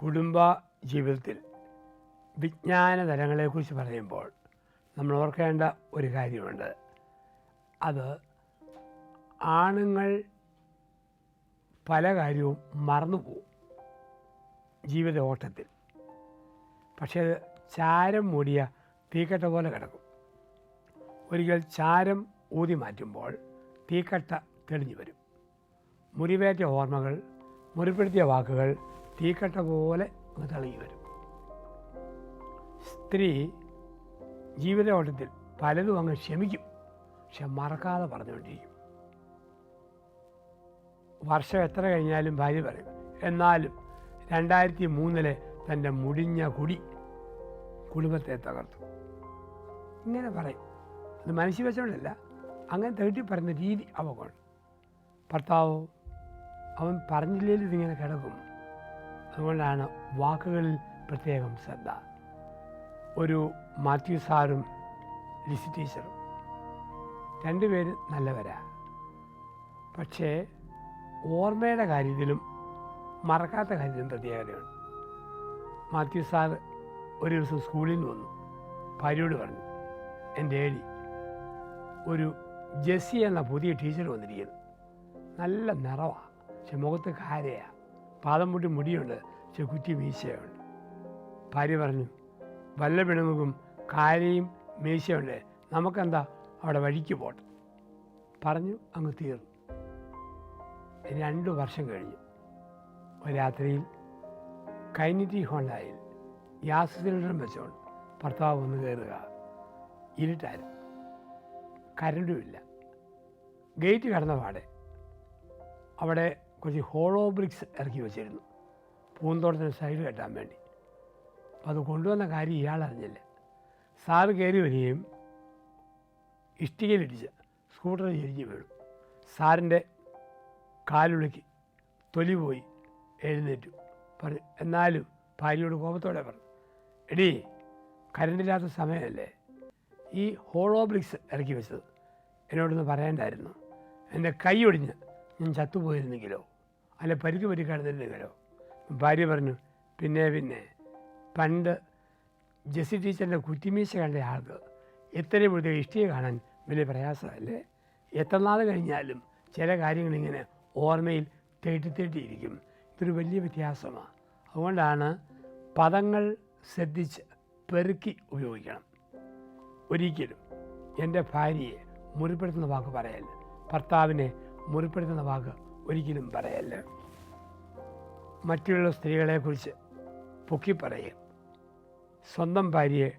കുടുംബ ജീവിതത്തിൽ വിജ്ഞാന തലങ്ങളെക്കുറിച്ച് പറയുമ്പോൾ നമ്മൾ ഓർക്കേണ്ട ഒരു കാര്യമുണ്ട്. അത് ആണുങ്ങൾ പല കാര്യവും മറന്നുപോകും ജീവിത ഓട്ടത്തിൽ. പക്ഷേ അത് ചാരം മൂടിയ തീക്കട്ട പോലെ കിടക്കും. ഒരിക്കൽ ചാരം ഊതി മാറ്റുമ്പോൾ തീക്കട്ട തെളിഞ്ഞു വരും. മുറിവേറ്റ ഓർമ്മകൾ, മുറിപ്പെടുത്തിയ വാക്കുകൾ തീക്കട്ട പോലെ തിളങ്ങി വരും. സ്ത്രീ ജീവിത ഓട്ടത്തിൽ പലതും അങ്ങ് ക്ഷമിക്കും, പക്ഷെ മറക്കാതെ പറഞ്ഞുകൊണ്ടിരിക്കും. വർഷം എത്ര കഴിഞ്ഞാലും ഭാര്യ പറയും, എന്നാലും 2003 തൻ്റെ മുടിഞ്ഞ കുടി കുടുംബത്തെ തകർത്തു. ഇങ്ങനെ പറയും. അത് മനസ്സിൽ വെച്ചോണ്ടല്ല, അങ്ങനെ തേട്ടി പറയുന്ന രീതി അവക്കാണ്. ഭർത്താവോ അവൻ പറഞ്ഞില്ലെങ്കിൽ ഇതിങ്ങനെ കിടക്കും. അതുകൊണ്ടാണ് വാക്കുകളിൽ പ്രത്യേകം ശ്രദ്ധ. ഒരു മാത്യു സാറും ലിസി ടീച്ചറും രണ്ടുപേരും നല്ലവരാ. പക്ഷേ ഓർമ്മയുടെ കാര്യത്തിലും മറക്കാത്ത കാര്യത്തിലും പ്രത്യേകതയുണ്ട്. മാത്യു സാർ ഒരു ദിവസം സ്കൂളിൽ നിന്ന് വന്നു. ഭാര്യയോട് പറഞ്ഞു, എൻ്റെ ഏടി ഒരു ജെസ്സി എന്ന പുതിയ ടീച്ചർ വന്നിരിക്കുന്നു. നല്ല നിറവാണ്, പക്ഷെ മുഖത്ത് കാരയാണ്, പാദം മുട്ടി മുടിയുണ്ട്, പക്ഷെ കുറ്റി മീശയുണ്ട്. ഭാര്യ പറഞ്ഞു, വല്ല പിണങ്ങും കാരയും മീശയുണ്ട്, നമുക്കെന്താ അവിടെ വഴിക്ക് പോട്ടെ. പറഞ്ഞു അങ്ങ് തീർന്നു. 2 വർഷം കഴിഞ്ഞു. ഒരു രാത്രിയിൽ കൈനിറ്റി ഹോണ്ടയിൽ ഗ്യാസ് സിലിണ്ടറും വെച്ചോണ്ട് ഭർത്താവ് വന്ന് കയറുക. ഇരുട്ടായിരുന്നു, കരണ്ടുമില്ല. ഗേറ്റ് കടന്ന പാടെ അവിടെ കുറച്ച് ഹോളോ ബ്രിക്സ് ഇറക്കി വെച്ചിരുന്നു, പൂന്തോട്ടത്തിന് സൈഡ് കെട്ടാൻ വേണ്ടി. അപ്പോൾ അത് കൊണ്ടുവന്ന കാര്യം ഇയാൾ അറിഞ്ഞില്ല. സാറ് കയറി വരികയും ഇഷ്ടികയിലിടിച്ച് സ്കൂട്ടർ ചെരിഞ്ഞ് വീണു. സാറിൻ്റെ കാലുളുക്കി തൊലി പോയി. എഴുന്നേറ്റു. പറഞ്ഞു, എന്നാലും ഭാര്യയോട് കോപത്തോടെ പറഞ്ഞു, എടീ കരണ്ടില്ലാത്ത സമയമല്ലേ, ഈ ഹോളോ ബ്രിക്സ് ഇറക്കി വെച്ചത് എന്നോടൊന്ന് പറയണ്ടായിരുന്നു. എൻ്റെ കൈ ഒടിഞ്ഞ് ഞാൻ ചത്തുപോയിരുന്നെങ്കിലോ, അല്ലെ പരിക്ക് പറ്റി കിടന്നിരുന്നെങ്കിലോ. ഭാര്യ പറഞ്ഞു, പിന്നെ പണ്ട് ജെസ്സി ടീച്ചറിൻ്റെ കുറ്റിമീശ കണ്ട ആൾക്ക് എത്രയും കൂടുതൽ ഇഷ്ടിയെ കാണാൻ വലിയ പ്രയാസമല്ലേ. എത്ര നാൾ കഴിഞ്ഞാലും ചില കാര്യങ്ങളിങ്ങനെ ഓർമ്മയിൽ തേട്ടിയിരിക്കും. ഇതൊരു വലിയ വ്യത്യാസമാണ്. അതുകൊണ്ടാണ് പദങ്ങൾ ശ്രദ്ധിച്ച് പെറുക്കി ഉപയോഗിക്കണം. ഒരിക്കലും എൻ്റെ ഭാര്യയെ മുറിപ്പെടുത്തുന്ന വാക്ക് പറയല്ല, ഭർത്താവിനെ മുറിപ്പെടുത്തുന്ന വാക്ക് ഒരിക്കലും പറയല്ല. മറ്റുള്ള സ്ത്രീകളെക്കുറിച്ച് പൊക്കി പറയുക, സ്വന്തം ഭാര്യയെ